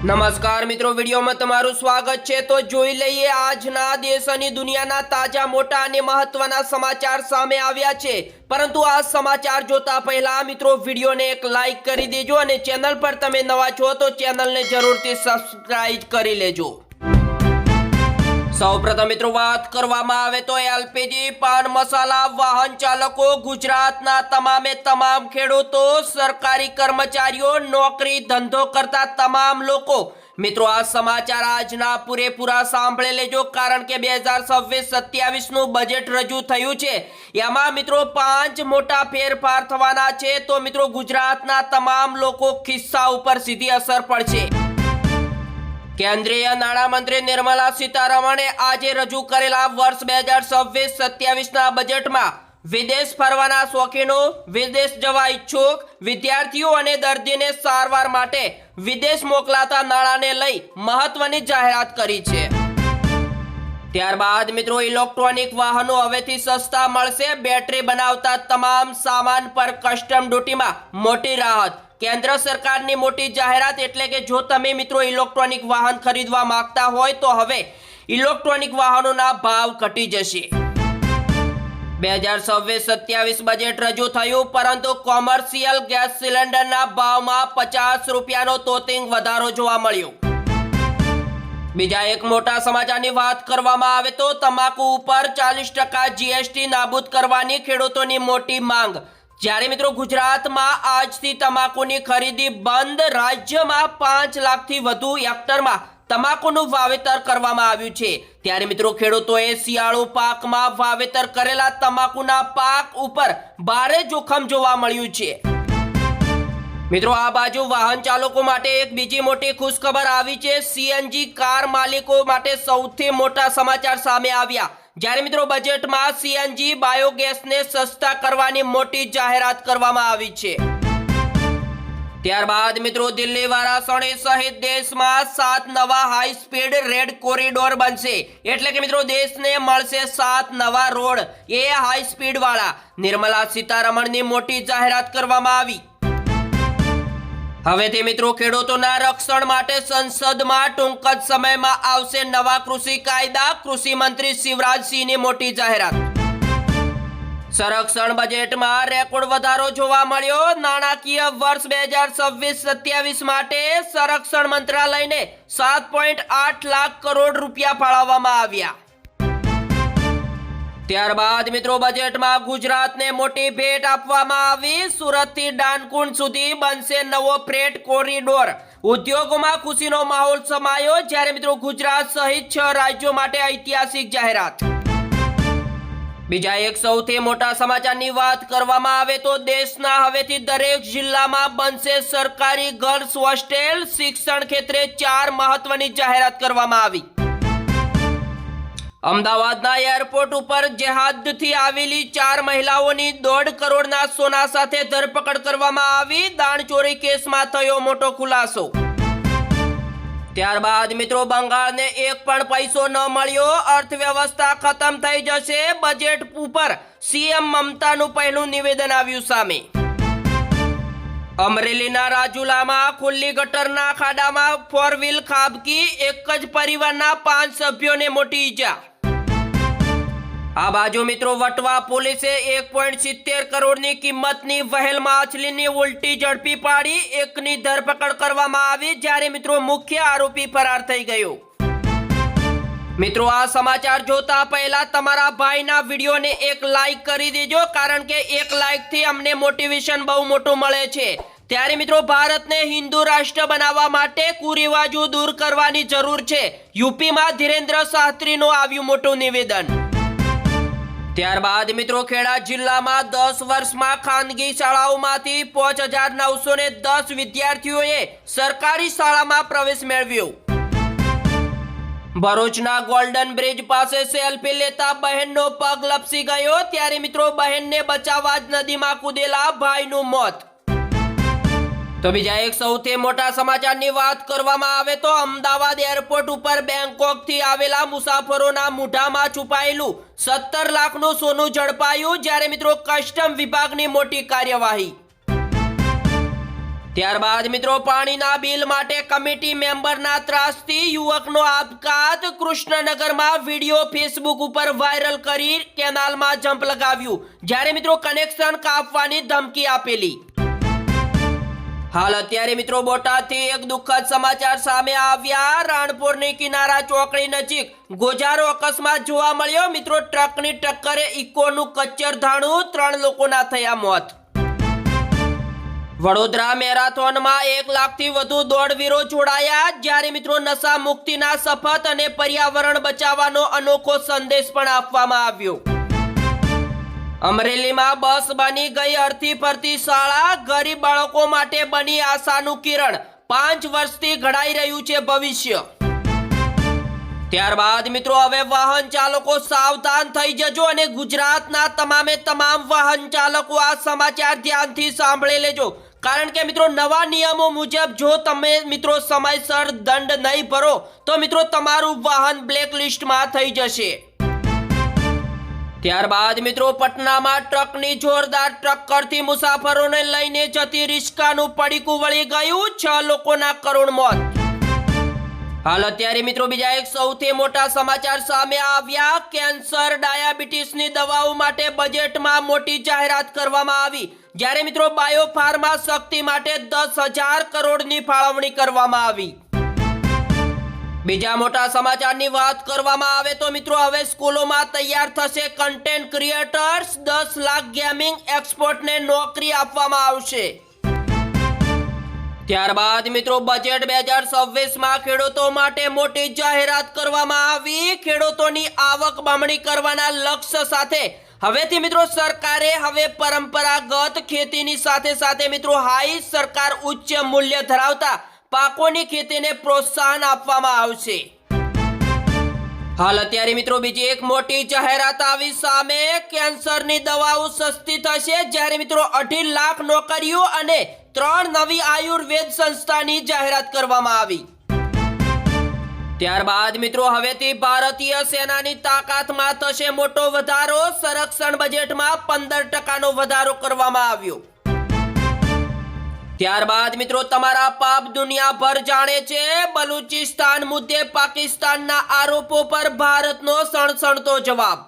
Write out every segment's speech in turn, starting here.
નમસ્કાર મિત્રો, વિડીયોમાં તમારું સ્વાગત છે। તો જોઈ લઈએ આજના દેશ અને દુનિયાના તાજા મોટા અને મહત્વના સમાચાર સામે આવ્યા છે। પરંતુ આ સમાચાર જોતા પહેલા મિત્રો વિડીયોને એક લાઈક કરી દેજો અને ચેનલ પર તમે નવા છો તો ચેનલને જરૂરથી સબસ્ક્રાઇબ કરી લેજો। સૌપ્રથમ મિત્રો વાત કરવામાં આવે તો એલપીજી, પાન મસાલા, વાહન ચાલકો, ગુજરાતના તમામે તમામ ખેડૂતો, સરકારી કર્મચારીઓ, નોકરી ધંધો કરતા તમામ લોકો મિત્રો આ સમાચાર આજના પૂરેપૂરા સાંભળી લેજો, કારણ કે 2026-27 નું બજેટ રજૂ થયું છે। એમાં મિત્રો 5 મોટા ફેરફાર થવાના છે। તો મિત્રો ગુજરાતના તમામ લોકો ખિસ્સા ઉપર સીધી અસર પડશે। કેન્દ્રીય નાણામંત્રી નિર્મલા સીતારમણે આજે રજૂ કરેલા વર્ષ 2026-27ના બજેટમાં વિદેશ ફરવાના શોખીનો, વિદેશ જવા ઈચ્છુક વિદ્યાર્થીઓ અને દર્દીને સારવાર માટે વિદેશ મોકલાતા નાણાંને લઈ મહત્વની જાહેરાત કરી છે। ત્યારબાદ મિત્રો ઇલેક્ટ્રોનિક વાહનો હવેથી સસ્તા મળશે। બેટરી બનાવતા તમામ સામાન પર કસ્ટમ ડ્યુટીમાં મોટી રાહત। કેન્દ્ર સરકારની મોટી જાહેરાત એટલે કે જો તમે મિત્રો ઇલેક્ટ્રોનિક વાહન ખરીદવા માંગતા હોય તો હવે ઇલેક્ટ્રોનિક વાહનોના ભાવ ઘટી જશે। 2026-27 બજેટ રજૂ થયું, પરંતુ કોમર્શિયલ ગેસ સિલિન્ડરના ભાવમાં 50 રૂપિયાનો તોતિંગ વધારો જોવા મળ્યો। બીજા એક મોટા સમાચારની વાત કરવામાં આવે તો તમાકુ ઉપર 40% જીએસટી નાબૂદ કરવાની ખેડૂતોની મોટી માંગ। જ્યારે મિત્રો ગુજરાતમાં આજથી તમાકુની ખરીદી બંધ। રાજ્યમાં 5 લાખથી વધુ હેક્ટરમાં તમાકુનું વાવેતર કરવામાં આવ્યું છે। ત્યારે મિત્રો ખેડૂતોએ શિયાળુ પાકમાં વાવેતર કરેલા તમાકુના પાક ઉપર ભારે જોખમ જોવા મળ્યું છે। મિત્રો આ બાજુ વાહન ચાલકો માટે એક બીજી મોટી ખુશખબર આવી છે। સીએનજી કાર માલિકો માટે સૌથી મોટા સમાચાર સામે આવ્યા। જ્યારે મિત્રો બજેટમાં સીએનજી બાયોગેસને સસ્તા કરવાની મોટી જાહેરાત કરવામાં આવી છે। ત્યારબાદ મિત્રો દિલ્હી વારાણસી સહિત દેશમાં 7 નવા હાઈ સ્પીડ રેડ કોરિડોર બનશે। એટલે કે મિત્રો દેશને મળશે 7 નવા રોડ એ હાઈ સ્પીડ વાળા। નિર્મલા સીતારમણની મોટી જાહેરાત કરવામાં આવી। હવેથી મિત્રો ખેડૂતોના રક્ષણ માટે સંસદમાં ટૂંક જ સમયમાં આવશે નવા કૃષિ કાયદા। કૃષિ મંત્રી શિવરાજસિંહની મોટી જાહેરાત। સંરક્ષણ બજેટમાં રેકોર્ડ વધારો જોવા મળ્યો। નાણાકીય વર્ષ 2026-27 માટે સંરક્ષણ મંત્રાલયને 7.8 લાખ કરોડ રૂપિયા ફાળવવામાં આવ્યા। ત્યારબાદ મિત્રો બજેટમાં ગુજરાતને મોટી ભેટ આપવામાં આવી। સુરતથી ડાનકુંડ સુધી બનશે નવો ફ્રેટ કોરિડોર। ઉદ્યોગોમાં ખુશીનો માહોલ સમાયો। જ્યારે મિત્રો ગુજરાત સહિત 6 રાજ્યો માટે ઐતિહાસિક જાહેરાત। બીજા એક સૌથી મોટા સમાચારની વાત કરવામાં આવે તો દેશના હવેથી દરેક જિલ્લામાં બનશે સરકારી ગર્લ્સ હોસ્ટેલ। શિક્ષણ ક્ષેત્રે 4 મહત્વની જાહેરાત કરવામાં આવી। અમદાવાદના એરપોર્ટ ઉપર જેહાદથી આવેલી 4 મહિલાઓની 1.5 કરોડના સોના સાથે ધરપકડ કરવામાં આવી। દાણચોરી કેસમાં થયો મોટો ખુલાસો। ત્યારબાદ મિત્રો બંગાળને એક પણ પૈસો ન મળ્યો। અર્થવ્યવસ્થા ખતમ થઈ જશે। બજેટ ઉપર સીએમ મમતાનું પહેલું નિવેદન આવ્યું સામે। અમરેલીના રાજુલામાં ખુલ્લી ગટરના ખાડામાં 4 વ્હીલ ખાબકી। એક જ પરિવારના 5 સભ્યોને મોટી ઈજા। આ બાજુ મિત્રો વટવા પોલીસે 1.70 કરોડની કિંમતની વહેલ માછલીની ઉલટી ઝડપી પાડી। એકની ધરપકડ કરવામાં આવી, જ્યારે મિત્રો મુખ્ય આરોપી ફરાર થઈ ગયો। મિત્રો આ સમાચાર જોતા પહેલા તમારા ભાઈના વિડીયોને એક લાઈક કરી દેજો, કારણ કે એક લાઈકથી અમને મોટિવેશન બહુ મોટું મળે છે। ત્યારે મિત્રો ભારતને હિન્દુ રાષ્ટ્ર બનાવવા માટે કુરિવાજો દૂર કરવાની જરૂર છે। યુપીમાં ધીરેન્દ્ર શાસ્ત્રીનું આવ્યું મોટું નિવેદન। ત્યારબાદ મિત્રો ખેડા જિલ્લામાં 10 વર્ષમાં ખાનગી શાળાઓમાંથી 5910 વિદ્યાર્થીઓએ સરકારી શાળામાં પ્રવેશ મેળવ્યો। ભરૂચના ગોલ્ડન બ્રિજ પાસે સેલ્ફી લેતા બહેનનો પગ લપસી ગયો। ત્યારે મિત્રો બહેનને બચાવવા જ નદીમાં કૂદેલા ભાઈનું મોત। તો બીજા એક સૌથી મોટા સમાચારની વાત કરવામાં આવે તો અમદાવાદ એરપોર્ટ ઉપર બેંકોકથી આવેલા મુસાફરોના મોઢામાં છુપાયેલું 17 લાખનું સોનું ઝડપાયું। જ્યારે મિત્રો કસ્ટમ વિભાગની મોટી કાર્યવાહી। ત્યારબાદ મિત્રો પાણીના બિલ માટે કમિટી મેમ્બરના ત્રાસથી યુવકનો આપઘાત. કૃષ્ણનગરમાં વિડીયો ફેસબુક ઉપર વાયરલ કરી કેનાલમાં જમ્પ લગાવ્યું, જ્યારે મિત્રો કનેક્શન કાપવાની ધમકી આપેલી. હાલ અત્યારે મિત્રો બોટાદથી એક દુઃખદ સમાચાર સામે આવ્યા. રાણપુરની કિનારા ચોકડી નજીક ગોજારો અકસ્માત જોવા મળ્યો. મિત્રો ટ્રકની ટક્કરે ઇકોનું કચ્ચર ધાણું, 3 લોકોના થયા મોત. વડોદરા મેરાથોનમાં 1 લાખથી વધુ દોડવીરો જોડાયા, જ્યારે મિત્રો નશા મુક્તિના શપથ અને પર્યાવરણ બચાવવાનો અનોખો સંદેશ પણ આપવામાં આવ્યો. અમરેલીમાં બસ બની ગઈ હરતી ફરતી શાળા, ગરીબ બાળકો માટે બની આશાનું કિરણ. 5 વર્ષથી ઘડાઈ રહ્યું છે ભવિષ્ય. ત્યારબાદ મિત્રો હવે વાહન ચાલકો સાવધાન થઈ જજો અને ગુજરાતના તમામ વાહન ચાલકો આ સમાચાર ધ્યાનથી સાંભળી લેજો, કારણ કે મિત્રો નવા નિયમો મુજબ જો તમે મિત્રો સમયસર દંડ નહીં ભરો તો મિત્રો તમારું વાહન બ્લેકલિસ્ટમાં થઈ જશે. ત્યારબાદ મિત્રો પટનામાં ટ્રકની જોરદાર ટક્કરથી મુસાફરોને લઈને જતી રિક્ષાનું પડીકું વળી ગયું, 6 લોકોના કરુણ મોત. હાલ અત્યારે મિત્રો બીજા એક સૌથી મોટા સમાચાર સામે આવ્યા. કેન્સર ડાયાબિટીસની દવાઓ માટે બજેટમાં મોટી જાહેરાત કરવામાં આવી, જ્યારે મિત્રો બાયોફાર્મા શક્તિ માટે 10,000 કરોડની ફાળવણી કરવામાં આવી. બીજા મોટા સમાચારની વાત કરવામાં આવે તો મિત્રો હવે સ્કૂલોમાં તૈયાર થશે કન્ટેન્ટ ક્રિએટર્સ. 10 લાખ ગેમિંગ એક્સપર્ટને નોકરી આપવામાં આવશે. ત્યારબાદ મિત્રો બજેટ 2026માં ખેડૂતો માટે મોટી જાહેરાત કરવામાં આવી. ખેડૂતોની આવક બમણી કરવાના લક્ષ્ય સાથે હવેથી મિત્રો સરકારે હવે પરંપરાગત ખેતીની સાથે મિત્રો હાઈ સરકાર ઉચ્ચ મૂલ્ય ધરાવતા પાકોની ખેતીને પ્રોત્સાહન આપવામાં આવશે. હાલ અત્યારે મિત્રો બીજી એક મોટી જાહેરાત આવી સામે. કેન્સરની દવાઓ સસ્તી થશે, જ્યારે મિત્રો 2.5 લાખ નોકરીઓ અને 3 નવી આયુર્વેદ સંસ્થાની જાહેરાત કરવામાં આવી. ત્યારબાદ મિત્રો હવેથી ભારતીય સેનાની તાકાતમાં થશે મોટો વધારો. સંરક્ષણ બજેટમાં 15% વધારો કરવામાં આવ્યો. ત્યારબાદ મિત્રો તમારા પાપ દુનિયાભર જાણે છે. બલુચિસ્તાન મુદ્દે પાકિસ્તાનના આરોપો પર ભારતનો સણસણતો જવાબ.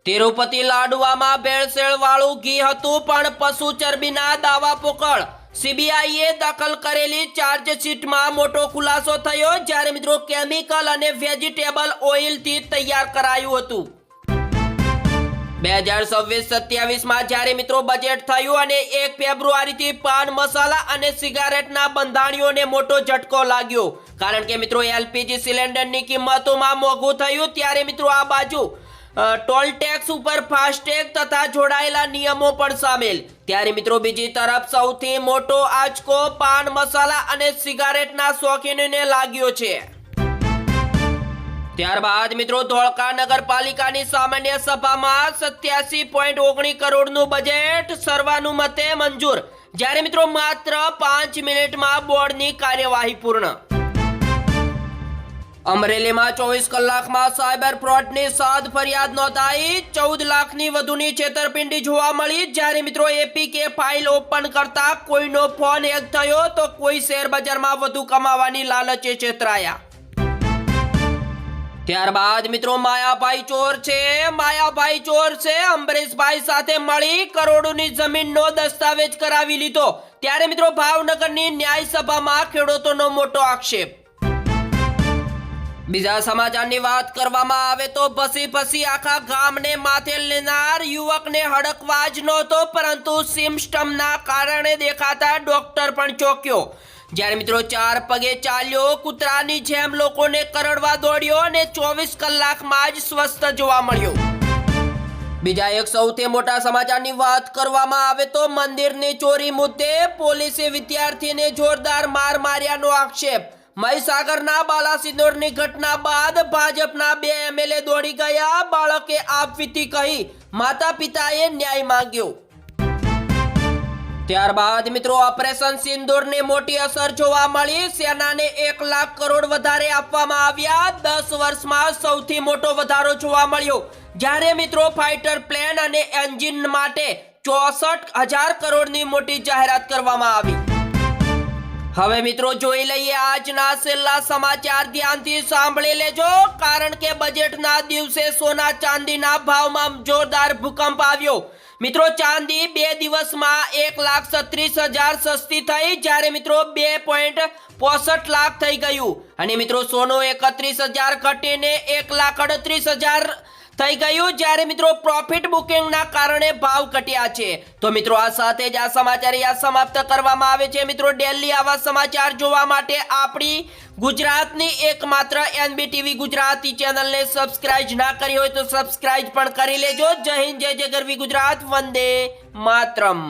તિરુપતિ લાડુઆમાં ભેળસેળ વાળું ઘી હતું, પણ પશુ ચરબીના દાવા પોકળ. સીબીઆઈએ દાખલ કરેલી ચાર્જશીટમાં મોટો ખુલાસો થયો, જ્યારે મિત્રો કેમિકલ અને વેજીટેબલ ઓઇલથી તૈયાર કરાયું હતું. 2026-27માં જ્યારે મિત્રો બજેટ થયું અને 1 ફેબ્રુઆરીથી પાન મસાલા અને સિગારેટના બંધાણીઓને મોટો ઝટકો લાગ્યો, કારણ કે મિત્રો એલપીજી સિલિન્ડરની કિંમતોમાં મોંઘું થયું. ત્યારે મિત્રો આ બાજુ ટોલ ટેક્સ ઉપર ફાસ્ટેગ તથા જોડાયેલા નિયમો પણ સામેલ. ત્યારે મિત્રો બીજી તરફ સૌથી મોટો આંચકો પાન મસાલા અને સિગારેટના શોખીનોને લાગ્યો છે. ત્યારબાદ મિત્રો ધોળકા નગરપાલિકાની સામાન્ય સભામાં 87.19 કરોડનું બજેટ સર્વાનુમતે મંજૂર, જ્યારે મિત્રો માત્ર 5 મિનિટમાં બોર્ડની કાર્યવાહી પૂર્ણ. અમરેલીમાં 24 કલાકમાં સાયબર ફ્રોડની 7 ફરિયાદ નોંધાઈ. 14 લાખની વધુની છેતરપિંડી જોવા મળી, જ્યારે મિત્રો એપીકે ફાઇલ ઓપન કરતા કોઈનો ફોન હેક થયો તો કોઈ શેર બજારમાં વધુ કમાવાની લાલચે છેતરાયા. ત્યારબાદ મિત્રો માયાભાઈ ચોર છે. અંબરીશભાઈ સાથે મળી કરોડોની જમીનનો દસ્તાવેજ કરાવી લીધો, ત્યારે મિત્રો ભાવનગરની ન્યાય સભામાં ખેડૂતોનો મોટો આક્ષેપ. બીજા સમાચારની વાત કરવામાં આવે તો ફસી આખા ગામને માથે લેનાર યુવકને હડકવા જ નહોતો, પરંતુ સિમ્સ્ટમના કારણે દેખાતા ડોક્ટર પણ ચોંક્યો. જ્યારે મિત્રો 4 પગે ચાલ્યો, કૂતરાની જેમ લોકોને કરડવા દોડ્યો અને 24 કલાકમાં જ સ્વસ્થ જોવા મળ્યો. બીજા એક સૌથી મોટા સમાચારની વાત કરવામાં આવે તો મંદિરની ચોરી મુદ્દે પોલીસે વિદ્યાર્થીને જોરદાર માર માર્યાનો આક્ષેપ. મહીસાગરના બાલાસિનોરની ઘટના બાદ ભાજપના 2 એમએલએ દોડી ગયા. બાળકે આપવીતી કહી માતા પિતાએ ન્યાય માંગ્યો. ત્યારબાદ મિત્રો ઓપરેશન સિંદૂરની મોટી અસર જોવા મળી. સેનાને 1 લાખ કરોડ વધારે આપવામાં આવ્યા. 10 વર્ષમાં સૌથી મોટો વધારો જોવા મળ્યો, જ્યારે મિત્રો ફાઇટર પ્લેન અને એન્જિન માટે 64,000 કરોડની મોટી જાહેરાત કરવામાં આવી। હવે મિત્રો જોઈ લઈએ આજના છેલ્લા સમાચાર, ધ્યાનથી સાંભળી લેજો, કારણ કે બજેટના દિવસે સોના ચાંદીના ભાવમાં જોરદાર ભૂકંપ આવ્યો। મિત્રો ચાંદી 2 દિવસમાં 1,36,000 સસ્તી થઈ, જ્યારે મિત્રો 2.65 લાખ થઈ ગયું, અને મિત્રો સોનું 31,000 ઘટીને 1,38,000 થઈ ગયું, જ્યારે મિત્રો પ્રોફિટ બુકિંગના કારણે ભાવ ઘટ્યા છે। તો મિત્રો આ સાથે જ આ સમાચાર અહીંયા સમાપ્ત કરવામાં આવે છે। મિત્રો ડેલી આવા સમાચાર જોવા માટે આપણી ગુજરાતની એકમાત્ર NBTV ગુજરાતી ચેનલને સબસ્ક્રાઇબ ના કરી હોય તો સબસ્ક્રાઇબ પણ કરી લેજો। જય હિન્દ, જય ગરવી ગુજરાત, વંદે માતરમ।